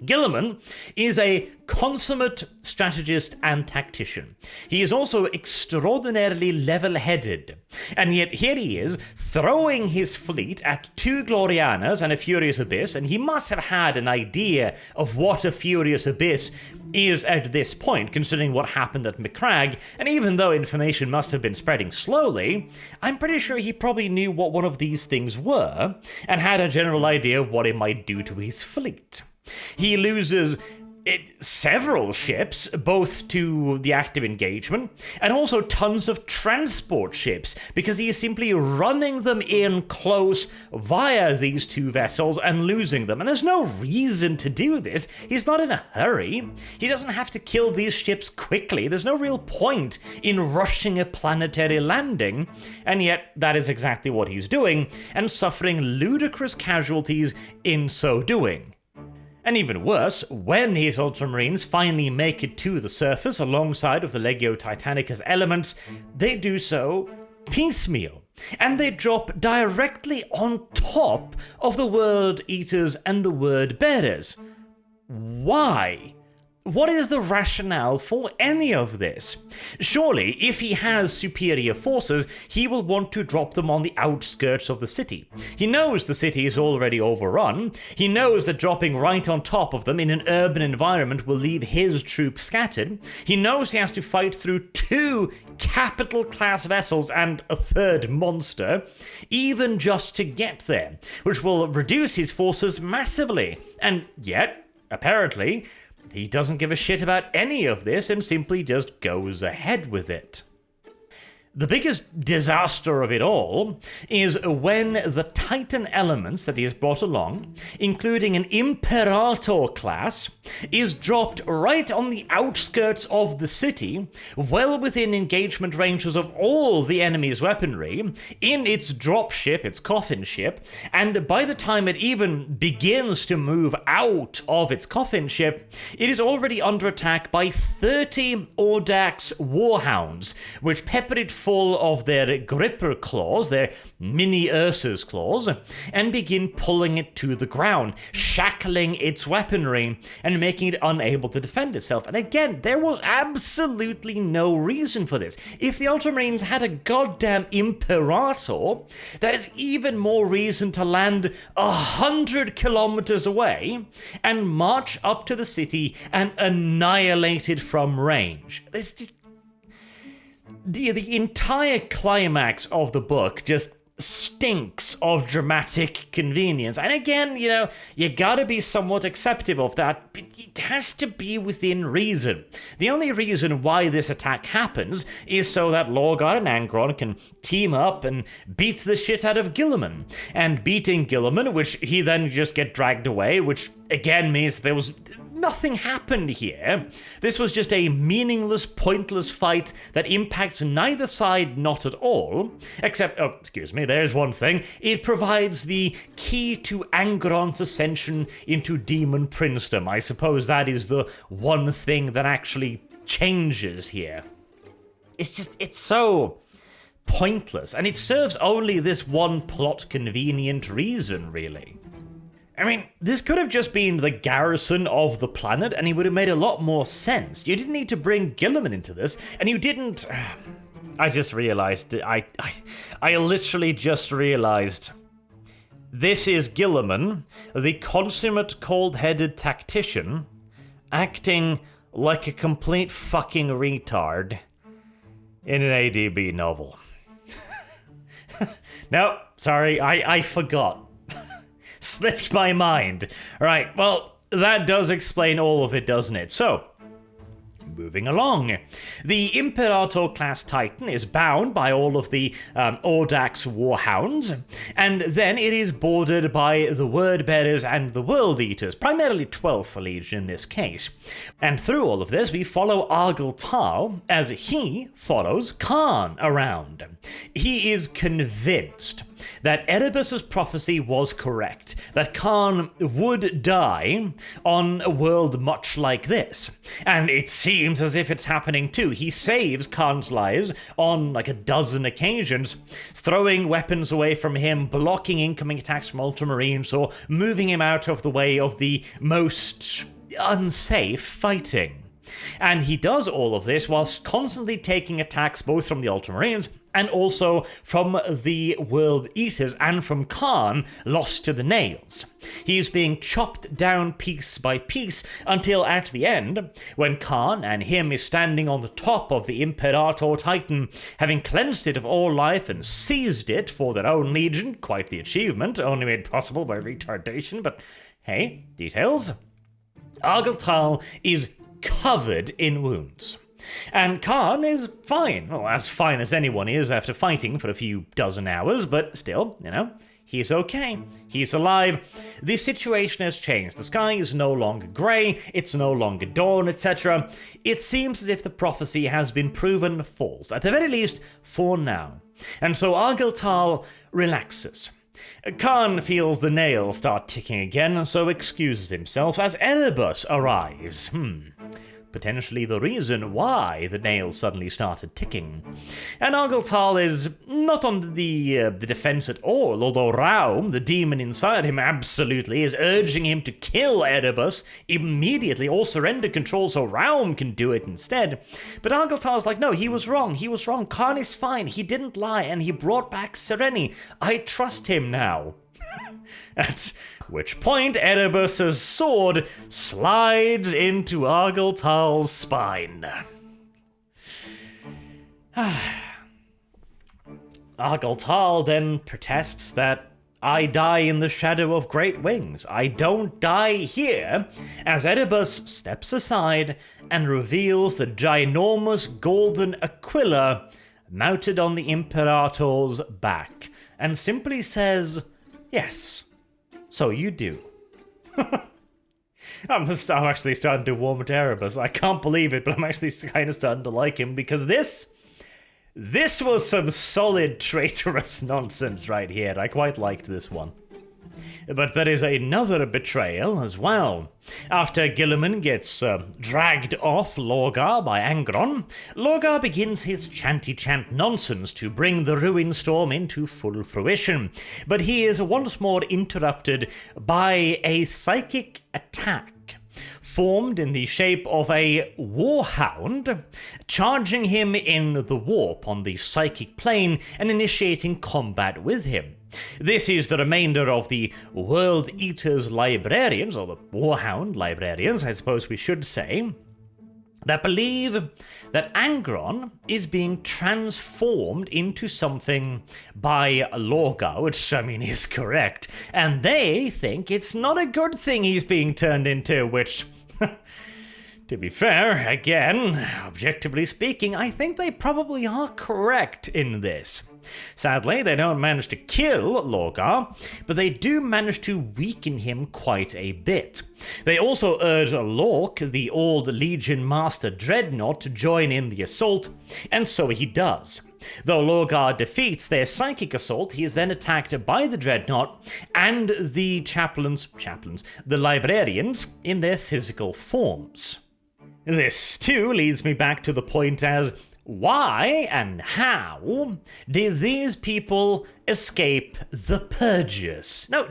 Guilliman is a consummate strategist and tactician. He is also extraordinarily level-headed, and yet here he is, throwing his fleet at 2 Glorianas and a Furious Abyss, and he must have had an idea of what a Furious Abyss is at this point, considering what happened at Macragge, and even though information must have been spreading slowly, I'm pretty sure he probably knew what one of these things were, and had a general idea of what it might do to his fleet. He loses several ships, both to the active engagement, and also tons of transport ships, because he is simply running them in close via these 2 vessels and losing them. And there's no reason to do this. He's not in a hurry. He doesn't have to kill these ships quickly. There's no real point in rushing a planetary landing, and yet that is exactly what he's doing, and suffering ludicrous casualties in so doing. And even worse, when his Ultramarines finally make it to the surface alongside of the Legio Titanicus elements, they do so piecemeal, and they drop directly on top of the Word Eaters and the Word Bearers. Why? What is the rationale for any of this? Surely, if he has superior forces, he will want to drop them on the outskirts of the city. He knows the city is already overrun. He knows that dropping right on top of them in an urban environment will leave his troops scattered. He knows he has to fight through 2 capital-class vessels and a 3rd monster, even just to get there, which will reduce his forces massively. And yet, apparently, he doesn't give a shit about any of this and simply just goes ahead with it. The biggest disaster of it all is when the Titan elements that he has brought along, including an Imperator class, is dropped right on the outskirts of the city, well within engagement ranges of all the enemy's weaponry, in its dropship, its coffin ship, and by the time it even begins to move out of its coffin ship, it is already under attack by 30 Audax Warhounds, which pepper it full of their gripper claws, their mini Ursa's claws, and begin pulling it to the ground, shackling its weaponry and making it unable to defend itself. And again, there was absolutely no reason for this. If the Ultramarines had a goddamn Imperator, that is even more reason to land 100 kilometers away and march up to the city and annihilate it from range. It's just... The entire climax of the book just stinks of dramatic convenience. And again, you gotta be somewhat acceptive of that. It has to be within reason. The only reason why this attack happens is so that Lorgar and Angron can team up and beat the shit out of Guilliman. And beating Guilliman, which he then just get dragged away, which again means there was... nothing happened here. This was just a meaningless, pointless fight that impacts neither side not at all. Except, oh, excuse me, there's one thing. It provides the key to Angron's ascension into demon princedom. I suppose that is the one thing that actually changes here. It's so pointless, and it serves only this one plot convenient reason, really. I mean, this could have just been the garrison of the planet, and it would have made a lot more sense. You didn't need to bring Guilliman into this, and you didn't... I just realized... I literally just realized... This is Guilliman, the consummate cold-headed tactician, acting like a complete fucking retard in an ADB novel. No, sorry, I forgot. Slipped my mind. Right, well, that does explain all of it, doesn't it? So, moving along. The Imperator-class Titan is bound by all of the Audax Warhounds, and then it is bordered by the Word-Bearers and the World-Eaters, primarily 12th Legion in this case. And through all of this, we follow Argel Tal as he follows Khan around. He is convinced that Erebus's prophecy was correct, that Khan would die on a world much like this. And it seems as if it's happening too. He saves Khan's lives on like a dozen occasions, throwing weapons away from him, blocking incoming attacks from Ultramarines, or moving him out of the way of the most unsafe fighting. And he does all of this whilst constantly taking attacks both from the Ultramarines and also from the World Eaters and from Khan, lost to the nails. He's being chopped down piece by piece until at the end, when Khan and him is standing on the top of the Imperator Titan, having cleansed it of all life and seized it for their own legion, quite the achievement, only made possible by retardation, but hey, details. Argel Tal is covered in wounds. And Khan is fine. Well, as fine as anyone is after fighting for a few dozen hours, but still, he's okay. He's alive. The situation has changed. The sky is no longer grey, it's no longer dawn, etc. It seems as if the prophecy has been proven false, at the very least for now. And so Argel Tal relaxes. Khan feels the nails start ticking again, so excuses himself as Erebus arrives. Potentially the reason why the nails suddenly started ticking. And Argel Tal is not on the defense at all, although Raum, the demon inside him, absolutely is urging him to kill Erebus immediately or surrender control so Raum can do it instead. But Argel Tal's like, no, he was wrong. Khan is fine. He didn't lie, and he brought back Cereni. I trust him now. At which point Erebus's sword slides into Argel Tal's spine. Argel Tal then protests that I die in the shadow of great wings. I don't die here, as Erebus steps aside and reveals the ginormous golden Aquila mounted on the Imperator's back, and simply says, yes, so you do. I'm actually starting to warm to Erebus. I can't believe it, but I'm actually kind of starting to like him, because this was some solid traitorous nonsense right here. I quite liked this one. But there is another betrayal as well. After Guilliman gets dragged off Lorgar by Angron, Lorgar begins his chanty-chant nonsense to bring the Ruin Storm into full fruition. But he is once more interrupted by a psychic attack, formed in the shape of a warhound, charging him in the warp on the psychic plane and initiating combat with him. This is the remainder of the World Eaters librarians, or the Warhound librarians, I suppose we should say, that believe that Angron is being transformed into something by Lorgar, which, I mean, is correct, and they think it's not a good thing he's being turned into, which, to be fair, again, objectively speaking, I think they probably are correct in this. Sadly, they don't manage to kill Lorgar, but they do manage to weaken him quite a bit. They also urge Lork, the old Legion Master Dreadnought, to join in the assault, and so he does. Though Lorgar defeats their psychic assault, he is then attacked by the Dreadnought and the the librarians in their physical forms. This, too, leads me back to the point as, why and how did these people escape the Purges? No,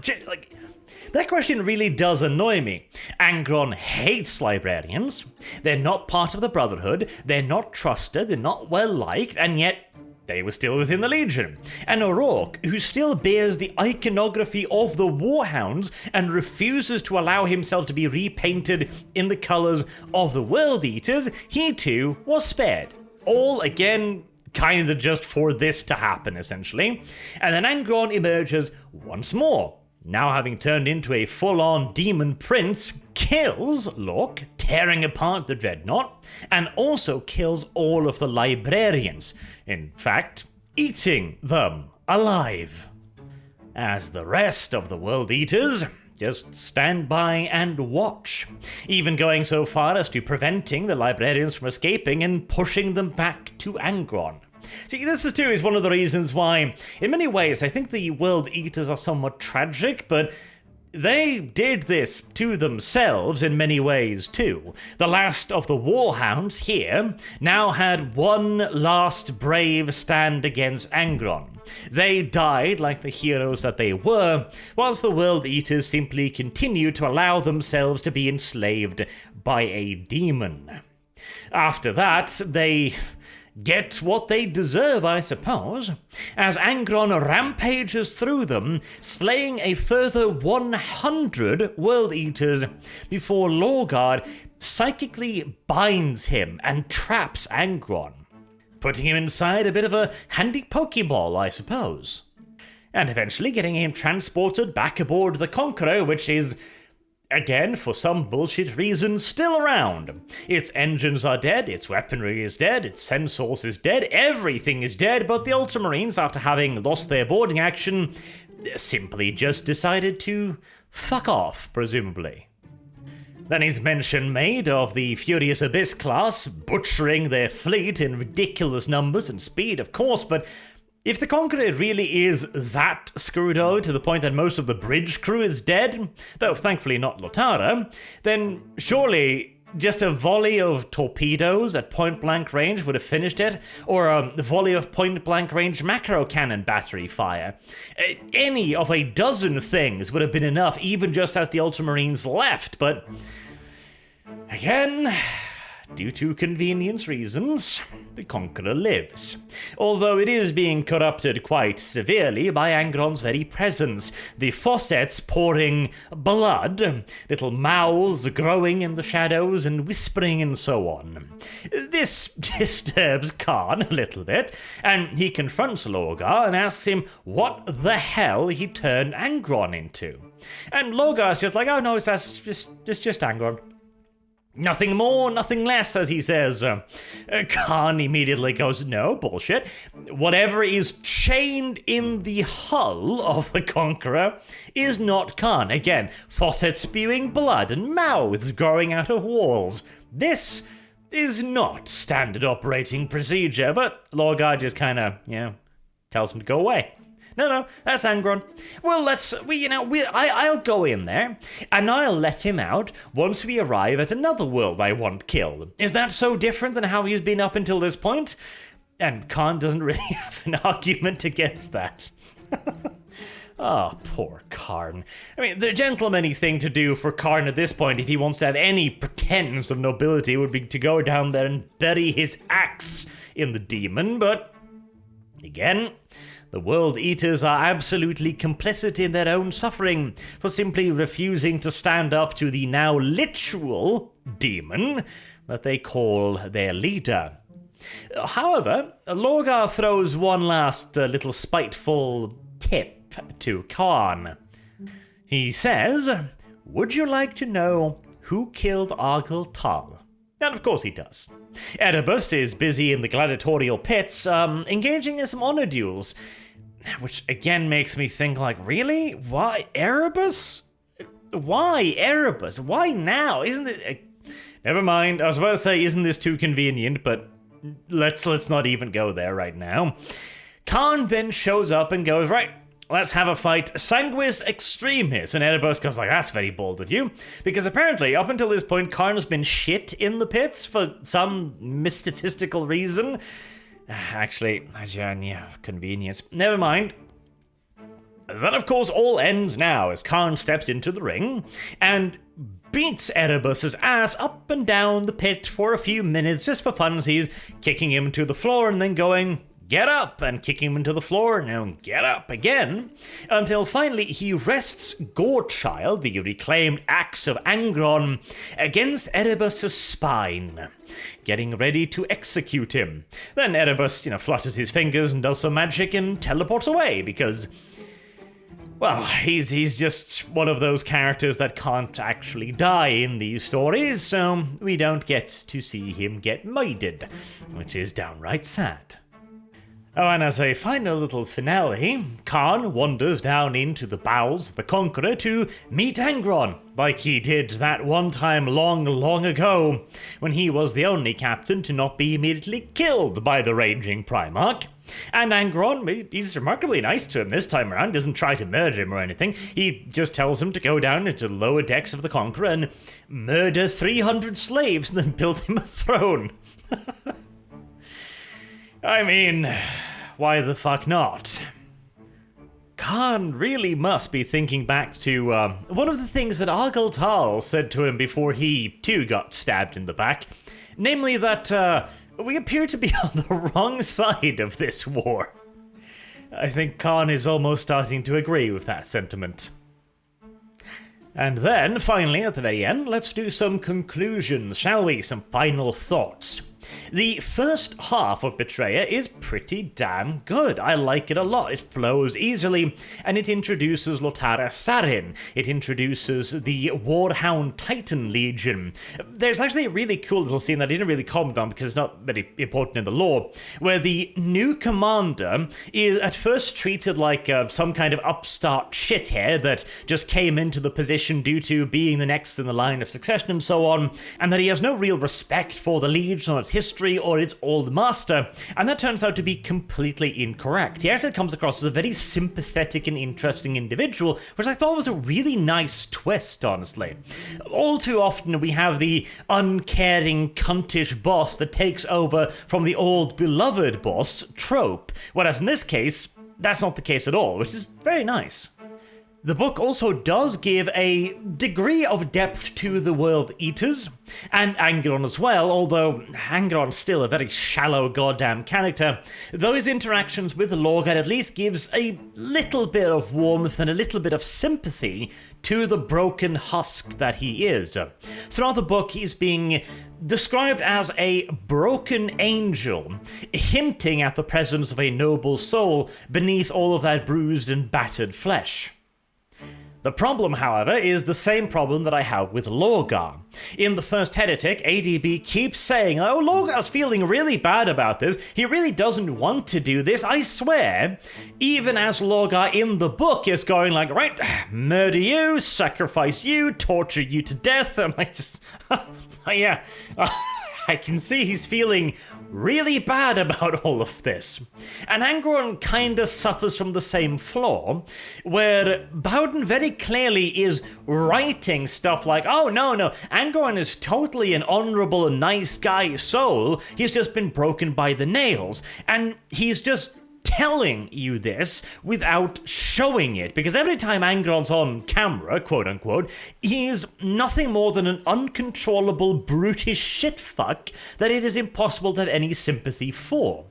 that question really does annoy me. Angron hates librarians. They're not part of the Brotherhood. They're not trusted. They're not well liked, and yet they were still within the Legion. And O'Rourke, who still bears the iconography of the Warhounds and refuses to allow himself to be repainted in the colors of the World Eaters, he too was spared. All, again, kinda just for this to happen, essentially. And then Angron emerges once more, now having turned into a full-on demon prince, kills Lork, tearing apart the Dreadnought, and also kills all of the librarians. In fact, eating them alive. As the rest of the World Eaters just stand by and watch, even going so far as to preventing the librarians from escaping and pushing them back to Angron. See, this too is one of the reasons why, in many ways, I think the World Eaters are somewhat tragic, but they did this to themselves in many ways too. The last of the Warhounds here now had one last brave stand against Angron. They died like the heroes that they were, whilst the World Eaters simply continued to allow themselves to be enslaved by a demon. After that, they get what they deserve, I suppose, as Angron rampages through them, slaying a further 100 World Eaters before Lorgar psychically binds him and traps Angron, putting him inside a bit of a handy Pokeball, I suppose, and eventually getting him transported back aboard the Conqueror, which is, again, for some bullshit reason, still around. Its engines are dead, its weaponry is dead, its sensors is dead, everything is dead, but the Ultramarines, after having lost their boarding action, simply just decided to fuck off, presumably. Then is mention made of the Furious Abyss class butchering their fleet in ridiculous numbers and speed, of course, but if the Conqueror really is that screwed over to the point that most of the bridge crew is dead, though thankfully not Lotara, then surely just a volley of torpedoes at point-blank range would have finished it, or a volley of point-blank range macro cannon battery fire. Any of a dozen things would have been enough, even just as the Ultramarines left, but again, due to convenience reasons, the Conqueror lives, although it is being corrupted quite severely by Angron's very presence, the faucets pouring blood, little mouths growing in the shadows and whispering and so on. This disturbs Khan a little bit, and he confronts Lorgar and asks him what the hell he turned Angron into. And Lorgar's just like, oh no, it's just Angron. Nothing more, nothing less, as he says. Khan immediately goes, no, bullshit. Whatever is chained in the hull of the Conqueror is not Khan. Again, faucets spewing blood and mouths growing out of walls. This is not standard operating procedure, but Lorgar just kind of, tells him to go away. No, that's Angron. Well, I'll go in there, and I'll let him out once we arrive at another world I want killed. Is that so different than how he's been up until this point? And Khan doesn't really have an argument against that. Oh, poor Karn. I mean, the gentlemanly thing to do for Karn at this point, if he wants to have any pretense of nobility, would be to go down there and bury his axe in the demon, but again, the World Eaters are absolutely complicit in their own suffering for simply refusing to stand up to the now literal demon that they call their leader. However, Lorgar throws one last little spiteful tip to Khan. He says, "Would you like to know who killed Argel Tal?" And of course he does. Erebus is busy in the gladiatorial pits, engaging in some honor duels, which again makes me think, like, really? Why Erebus? Why Erebus? Why now? Isn't it... Never mind, I was about to say, isn't this too convenient, but let's not even go there right now. Khan then shows up and goes, right, let's have a fight, sanguis extremis. And Erebus goes like, that's very bold of you. Because apparently, up until this point, Karn has been shit in the pits for some mystifistical reason. Actually, convenience. Never mind. That, of course, all ends now as Karn steps into the ring and beats Erebus's ass up and down the pit for a few minutes just for funsies, kicking him to the floor and then going, get up, and kicking him into the floor, and now get up again, until finally he rests Gorechild, the reclaimed axe of Angron, against Erebus's spine, getting ready to execute him. Then Erebus, flutters his fingers and does some magic and teleports away, because, well, he's just one of those characters that can't actually die in these stories, so we don't get to see him get murdered, which is downright sad. Oh, and as a final little finale, Khan wanders down into the bowels of the Conqueror to meet Angron, like he did that one time long, long ago, when he was the only captain to not be immediately killed by the Raging Primarch. And Angron, he's remarkably nice to him this time around, doesn't try to murder him or anything, he just tells him to go down into the lower decks of the Conqueror and murder 300 slaves and then build him a throne. I mean, why the fuck not? Khan really must be thinking back to one of the things that Argel Tal said to him before he, too, got stabbed in the back. Namely that we appear to be on the wrong side of this war. I think Khan is almost starting to agree with that sentiment. And then, finally, at the very end, let's do some conclusions, shall we? Some final thoughts. The first half of Betrayer is pretty damn good. I like it a lot. It flows easily, and it introduces Lotara Sarin. It introduces the Warhound Titan Legion. There's actually a really cool little scene that I didn't really comment on because it's not very important in the lore, where the new commander is at first treated like some kind of upstart shithead that just came into the position due to being the next in the line of succession and so on, and that he has no real respect for the Legion or its history or its old master, and that turns out to be completely incorrect. He actually comes across as a very sympathetic and interesting individual, which I thought was a really nice twist, honestly. All too often we have the uncaring, cuntish boss that takes over from the old beloved boss trope, whereas in this case, that's not the case at all, which is very nice. The book also does give a degree of depth to the World Eaters, and Angron as well, although Angron's still a very shallow goddamn character, though his interactions with Lorgar at least gives a little bit of warmth and a little bit of sympathy to the broken husk that he is. Throughout the book, he's being described as a broken angel, hinting at the presence of a noble soul beneath all of that bruised and battered flesh. The problem, however, is the same problem that I have with Lorgar. In the first Heretic, ADB keeps saying, oh, Lorgar's feeling really bad about this, he really doesn't want to do this, I swear, even as Lorgar in the book is going like, right, murder you, sacrifice you, torture you to death, and I just, yeah, I can see he's feeling really bad about all of this. And Angron kinda suffers from the same flaw, where Bowden very clearly is writing stuff like, oh no, Angron is totally an honorable and nice guy soul, he's just been broken by the nails. And he's just telling you this without showing it, because every time Angron's on camera, quote unquote, he's nothing more than an uncontrollable brutish shitfuck that it is impossible to have any sympathy for.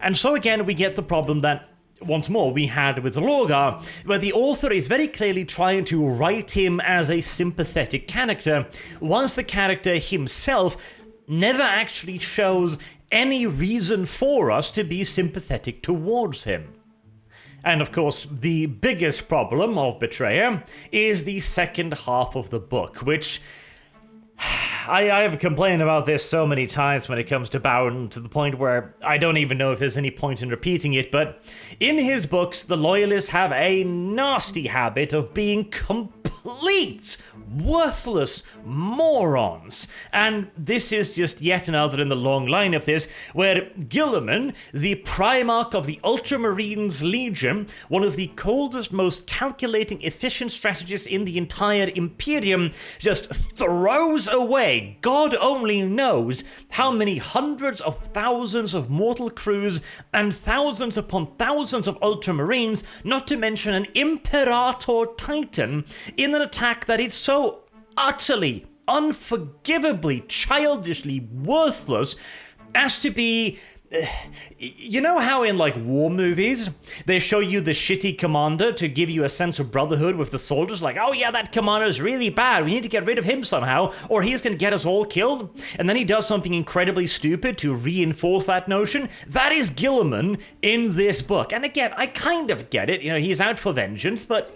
And so again we get the problem that once more we had with Lorgar, where the author is very clearly trying to write him as a sympathetic character, once the character himself never actually shows any reason for us to be sympathetic towards him. And of course, the biggest problem of Betrayer is the second half of the book, which I have complained about this so many times when it comes to Bowden, to the point where I don't even know if there's any point in repeating it, but in his books, the Loyalists have a nasty habit of being complete worthless morons. And this is just yet another in the long line of this, where Guilliman, the Primarch of the Ultramarines Legion, one of the coldest, most calculating, efficient strategists in the entire Imperium, just throws away, God only knows, how many hundreds of thousands of mortal crews and thousands upon thousands of Ultramarines, not to mention an Imperator Titan, in an attack that is so utterly, unforgivably, childishly worthless as to be... You know how in, like, war movies, they show you the shitty commander to give you a sense of brotherhood with the soldiers? Like, oh yeah, that commander is really bad, we need to get rid of him somehow, or he's gonna get us all killed. And then he does something incredibly stupid to reinforce that notion. That is Guilliman in this book. And again, I kind of get it, you know, he's out for vengeance, but...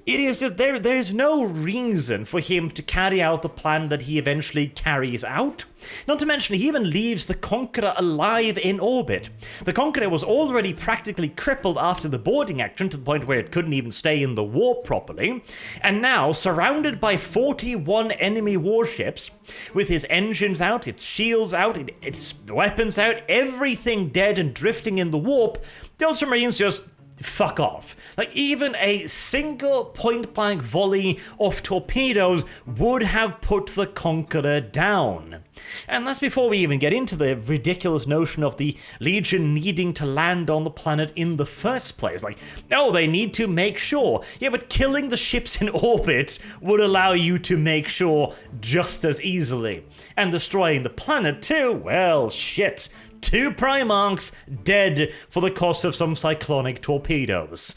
it is just, there's no reason for him to carry out the plan that he eventually carries out. Not to mention, he even leaves the Conqueror alive in orbit. The Conqueror was already practically crippled after the boarding action, to the point where it couldn't even stay in the warp properly, and now, surrounded by 41 enemy warships, with his engines out, its shields out, its weapons out, everything dead and drifting in the warp, the Ultramarines just... fuck off. Like, even a single point-blank volley of torpedoes would have put the Conqueror down. And that's before we even get into the ridiculous notion of the Legion needing to land on the planet in the first place. Like, oh, they need to make sure. Yeah, but killing the ships in orbit would allow you to make sure just as easily. And destroying the planet too? Well, shit. 2 Primarchs dead for the cost of some cyclonic torpedoes.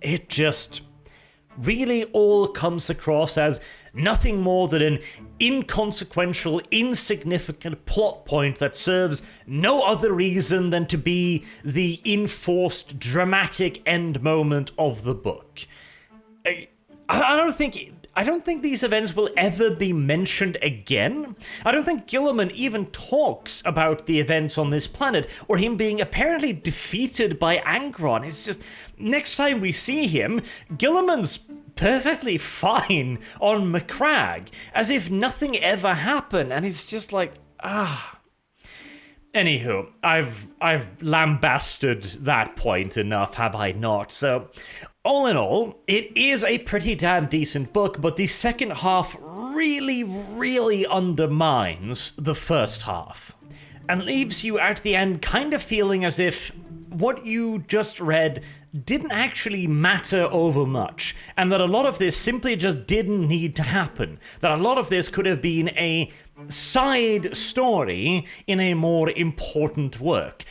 It just really all comes across as nothing more than an inconsequential, insignificant plot point that serves no other reason than to be the enforced dramatic end moment of the book. I don't think these events will ever be mentioned again. I don't think Guilliman even talks about the events on this planet, or him being apparently defeated by Angron. It's just, next time we see him, Guilliman's perfectly fine on Macragge, as if nothing ever happened, and it's just like, Anywho, I've lambasted that point enough, have I not? So, all in all, it is a pretty damn decent book, but the second half really, really undermines the first half, and leaves you at the end kind of feeling as if what you just read didn't actually matter over much, and that a lot of this simply just didn't need to happen. That a lot of this could have been a side story in a more important work.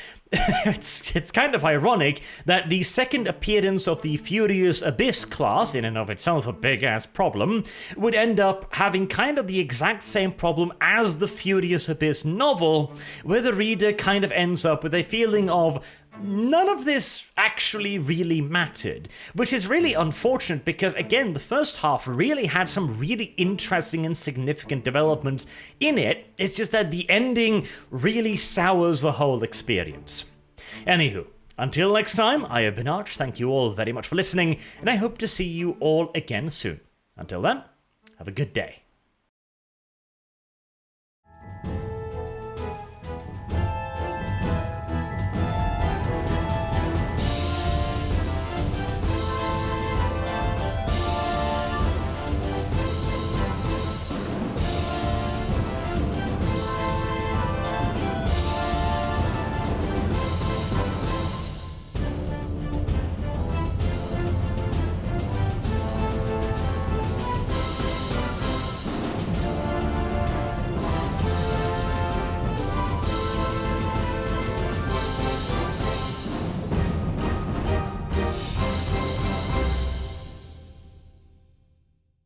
It's kind of ironic that the second appearance of the Furious Abyss class, in and of itself a big-ass problem, would end up having kind of the exact same problem as the Furious Abyss novel, where the reader kind of ends up with a feeling of none of this actually really mattered, which is really unfortunate because, again, the first half really had some really interesting and significant developments in it. It's just that the ending really sours the whole experience. Anywho, until next time, I have been Arch. Thank you all very much for listening, and I hope to see you all again soon. Until then, have a good day.